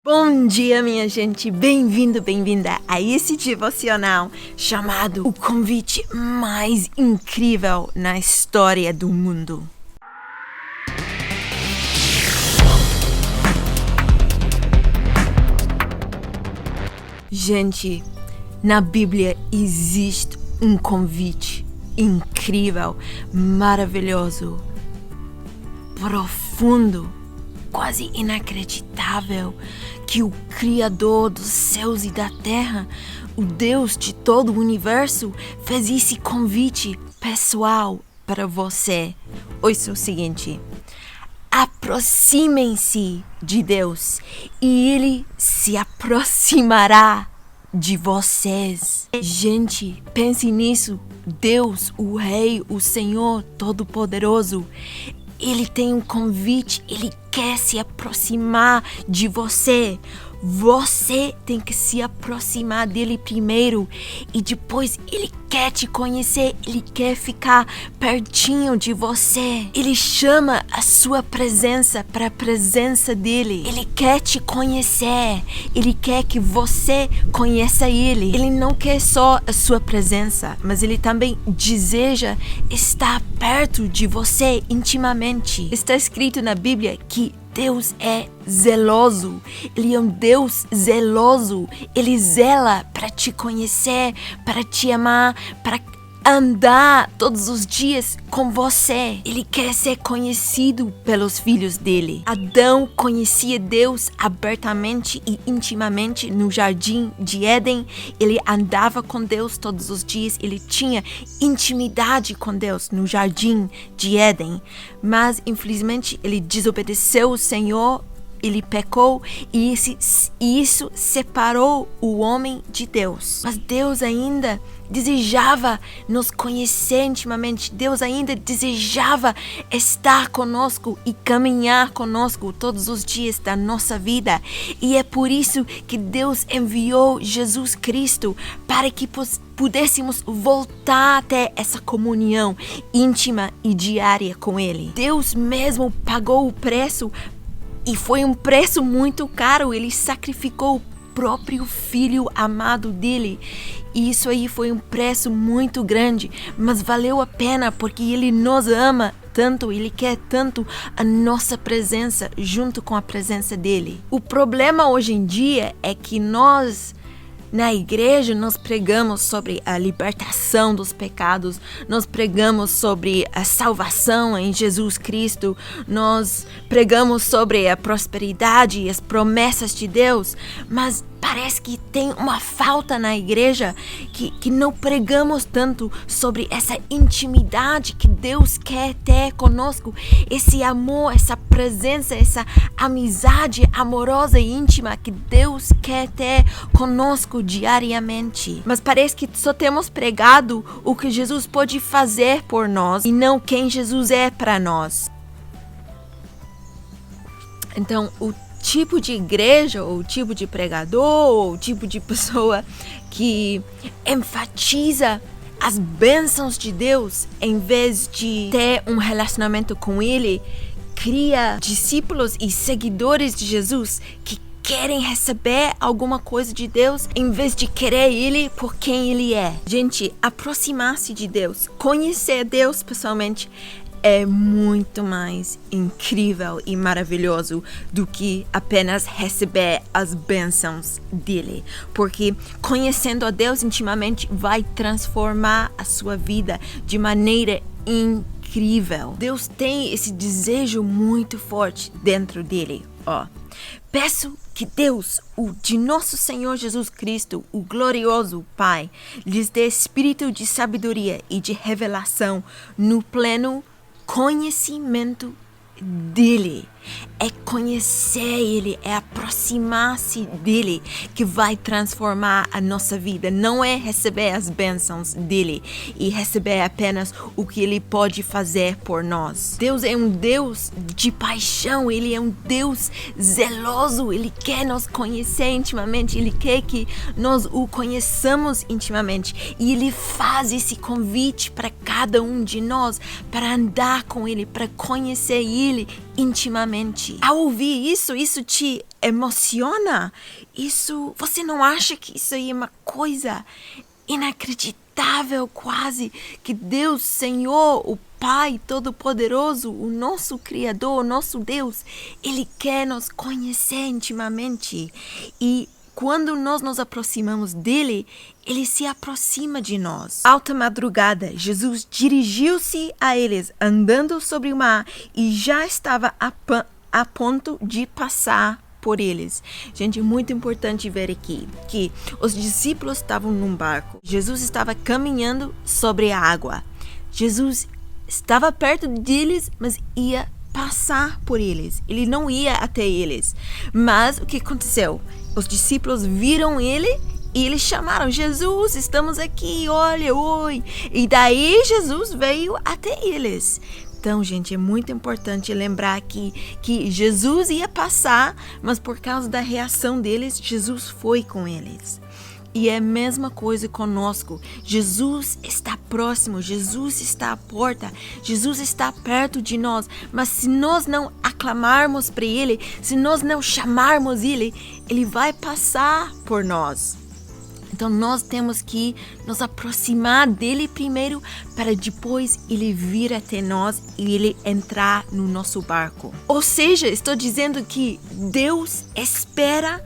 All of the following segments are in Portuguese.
Bom dia, minha gente! Bem-vindo, bem-vinda a esse devocional chamado O Convite Mais Incrível na História do Mundo. Gente, na Bíblia existe um convite incrível, maravilhoso, profundo, quase inacreditável, que o Criador dos céus e da terra, o Deus de todo o universo, fez esse convite pessoal para você. Ouça o seguinte: aproximem-se de Deus e Ele se aproximará de vocês. Gente, pense nisso. Deus, o Rei, o Senhor Todo-Poderoso, Ele tem um convite, Ele quer se aproximar de você. Você tem que se aproximar dele primeiro e depois ele quer te conhecer, ele quer ficar pertinho de você. Ele chama a sua presença para a presença dele. Ele quer te conhecer, ele quer que você conheça ele. Ele não quer só a sua presença, mas ele também deseja estar perto de você intimamente. Está escrito na Bíblia que Deus é zeloso, Ele é um Deus zeloso, Ele zela para te conhecer, para te amar, para andar todos os dias com você. Ele quer ser conhecido pelos filhos dele. Adão conhecia Deus abertamente e intimamente no jardim de Éden. Ele andava com Deus todos os dias. Ele tinha intimidade com Deus no jardim de Éden. Mas, infelizmente, ele desobedeceu o Senhor. Ele pecou e isso separou o homem de Deus. Mas Deus ainda desejava nos conhecer intimamente. Deus ainda desejava estar conosco e caminhar conosco todos os dias da nossa vida. E é por isso que Deus enviou Jesus Cristo para que pudéssemos voltar até essa comunhão íntima e diária com Ele. Deus mesmo pagou o preço. E foi um preço muito caro. Ele sacrificou o próprio filho amado dele. E isso aí foi um preço muito grande. Mas valeu a pena porque ele nos ama tanto. Ele quer tanto a nossa presença junto com a presença dele. O problema hoje em dia é que nós, na igreja, nós pregamos sobre a libertação dos pecados, nós pregamos sobre a salvação em Jesus Cristo, nós pregamos sobre a prosperidade e as promessas de Deus, mas parece que tem uma falta na igreja que não pregamos tanto sobre essa intimidade que Deus quer ter conosco, esse amor, essa presença, essa amizade amorosa e íntima que Deus quer ter conosco diariamente. Mas parece que só temos pregado o que Jesus pode fazer por nós e não quem Jesus é para nós. Então, o tipo de igreja, ou tipo de pregador, ou tipo de pessoa que enfatiza as bênçãos de Deus em vez de ter um relacionamento com Ele, cria discípulos e seguidores de Jesus que querem receber alguma coisa de Deus em vez de querer Ele por quem Ele é. Gente, aproximar-se de Deus, conhecer Deus pessoalmente, é muito mais incrível e maravilhoso do que apenas receber as bênçãos dele. Porque conhecendo a Deus intimamente vai transformar a sua vida de maneira incrível. Deus tem esse desejo muito forte dentro dele. Peço que Deus, o de nosso Senhor Jesus Cristo, o glorioso Pai, lhes dê espírito de sabedoria e de revelação no pleno conhecimento dele. É conhecer ele, é aproximar-se dele que vai transformar a nossa vida. Não é receber as bênçãos dele e receber apenas o que ele pode fazer por nós. Deus é um Deus de paixão, ele é um Deus zeloso, ele quer nos conhecer intimamente, ele quer que nós o conheçamos intimamente e ele faz esse convite para cada um de nós para andar com ele, para conhecer ele intimamente. Ao ouvir isso te emociona? Você não acha que isso aí é uma coisa inacreditável quase? Que Deus, Senhor, o Pai Todo-Poderoso, o nosso Criador, o nosso Deus, Ele quer nos conhecer intimamente. E quando nós nos aproximamos dele, ele se aproxima de nós. Alta madrugada, Jesus dirigiu-se a eles, andando sobre o mar, e já estava a ponto de passar por eles. Gente, é muito importante ver aqui que os discípulos estavam num barco. Jesus estava caminhando sobre a água. Jesus estava perto deles, mas ia passar por eles. Ele não ia até eles. Mas o que aconteceu? Os discípulos viram ele e eles chamaram: Jesus, estamos aqui, olha, oi. E daí Jesus veio até eles. Então, gente, é muito importante lembrar que Jesus ia passar, mas por causa da reação deles, Jesus foi com eles. E é a mesma coisa conosco. Jesus está próximo, Jesus está à porta, Jesus está perto de nós. Mas se nós não aclamarmos para Ele, se nós não chamarmos Ele, Ele vai passar por nós. Então nós temos que nos aproximar dele primeiro, para depois ele vir até nós e ele entrar no nosso barco. Ou seja, estou dizendo que Deus espera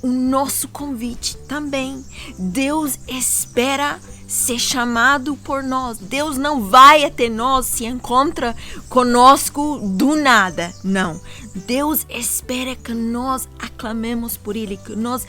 o nosso convite também. Deus espera ser chamado por nós. Deus não vai até nós, se encontra conosco do nada. Não. Deus espera que nós aclamemos por Ele, que nós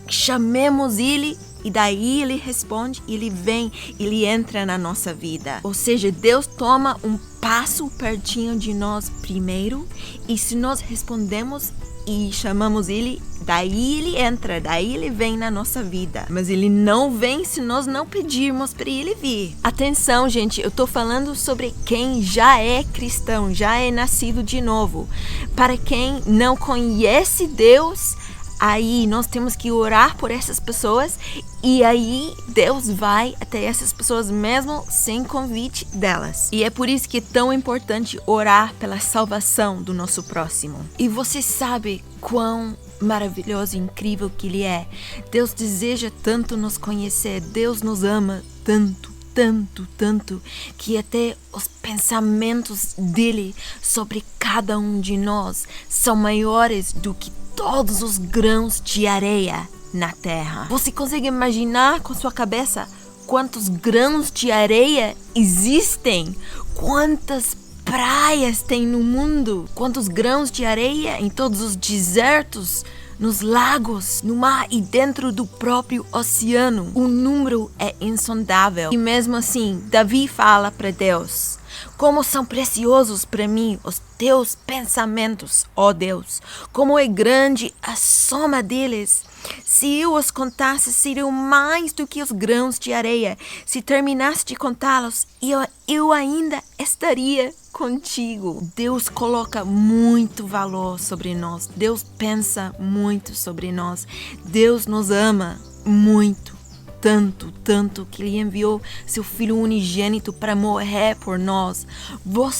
chamemos Ele, e daí Ele responde, Ele vem, Ele entra na nossa vida. Ou seja, Deus toma um passo pertinho de nós primeiro, e se nós respondemos e chamamos Ele, daí Ele entra, daí Ele vem na nossa vida. Mas Ele não vem se nós não pedirmos para Ele vir. Atenção, gente, eu estou falando sobre quem já é cristão, já é nascido de novo. Para quem não conhece Deus, aí nós temos que orar por essas pessoas, e aí Deus vai até essas pessoas mesmo sem convite delas. E é por isso que é tão importante orar pela salvação do nosso próximo. E você sabe quão maravilhoso e incrível que Ele é. Deus deseja tanto nos conhecer, Deus nos ama tanto, que até os pensamentos dele sobre cada um de nós são maiores do que todos os grãos de areia na terra. Você consegue imaginar com sua cabeça quantos grãos de areia existem? Quantas praias tem no mundo? Quantos grãos de areia em todos os desertos, nos lagos, no mar e dentro do próprio oceano? O número é insondável. E mesmo assim, Davi fala para Deus: como são preciosos para mim os teus pensamentos, ó Deus. Como é grande a soma deles. Se eu os contasse, seriam mais do que os grãos de areia. Se terminasse de contá-los, eu ainda estaria contigo. Deus coloca muito valor sobre nós. Deus pensa muito sobre nós. Deus nos ama muito. Tanto que Ele enviou seu Filho unigênito para morrer por nós.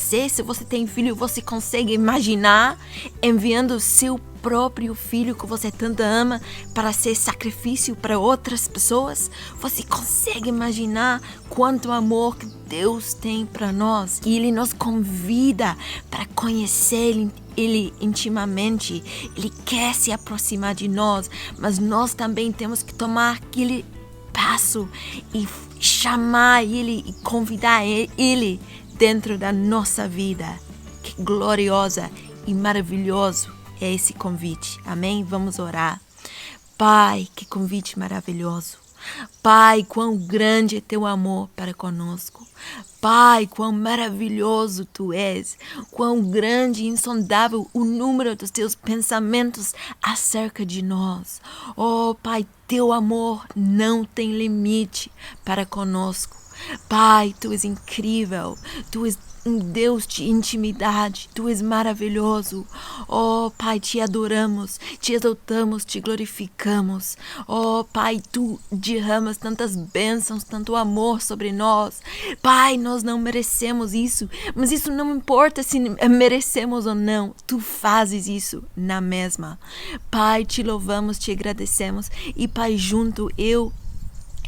Se você tem filho, você consegue imaginar enviando seu próprio filho que você tanto ama para ser sacrifício para outras pessoas? Você consegue imaginar quanto amor que Deus tem para nós? E Ele nos convida para conhecer Ele intimamente. Ele quer se aproximar de nós, mas nós também temos que tomar aquele passo e chamar Ele e convidar Ele dentro da nossa vida. Que gloriosa e maravilhoso é esse convite. Amém? Vamos orar. Pai, que convite maravilhoso. Pai, quão grande é teu amor para conosco. Pai, quão maravilhoso tu és. Quão grande e insondável o número dos teus pensamentos acerca de nós. Oh, Pai, teu amor não tem limite para conosco. Pai, tu és incrível. Tu és um Deus de intimidade. Tu és maravilhoso. Oh, Pai, te adoramos, te exaltamos, te glorificamos. Oh, Pai, tu derramas tantas bênçãos, tanto amor sobre nós. Pai, nós não merecemos isso, mas isso não importa se merecemos ou não. Tu fazes isso na mesma. Pai, te louvamos, te agradecemos. E, Pai, junto eu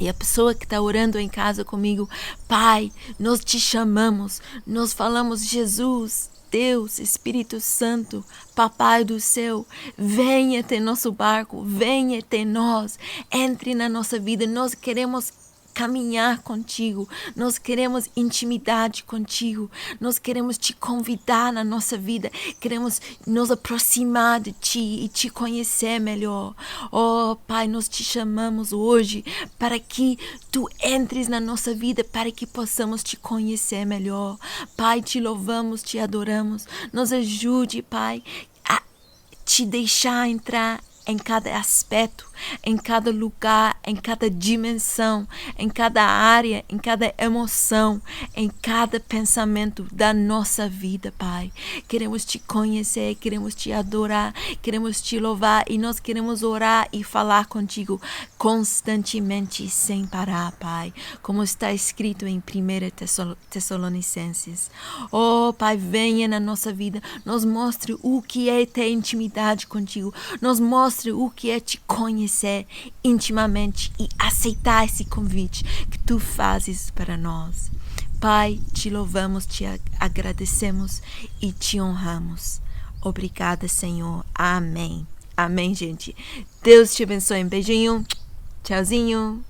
e a pessoa que está orando em casa comigo, Pai, nós te chamamos, nós falamos, Jesus, Deus, Espírito Santo, Papai do céu, venha até nosso barco, venha até nós, entre na nossa vida, nós queremos caminhar contigo, nós queremos intimidade contigo, nós queremos te convidar na nossa vida, queremos nos aproximar de ti e te conhecer melhor. Oh, Pai, nós te chamamos hoje para que tu entres na nossa vida, para que possamos te conhecer melhor. Pai, te louvamos, te adoramos, nos ajude, Pai, a te deixar entrar em cada aspecto, em cada lugar, em cada dimensão, em cada área, em cada emoção, em cada pensamento da nossa vida, Pai. Queremos te conhecer, queremos te adorar, queremos te louvar e nós queremos orar e falar contigo constantemente, sem parar, Pai. Como está escrito em 1 Tessalonicenses. Oh, Pai, venha na nossa vida, nos mostre o que é ter intimidade contigo, nos mostre o que é te conhecer intimamente e aceitar esse convite que tu fazes para nós. Pai, te louvamos, te agradecemos e te honramos. Obrigada, Senhor. Amém. Amém, gente. Deus te abençoe. Um beijinho. Tchauzinho.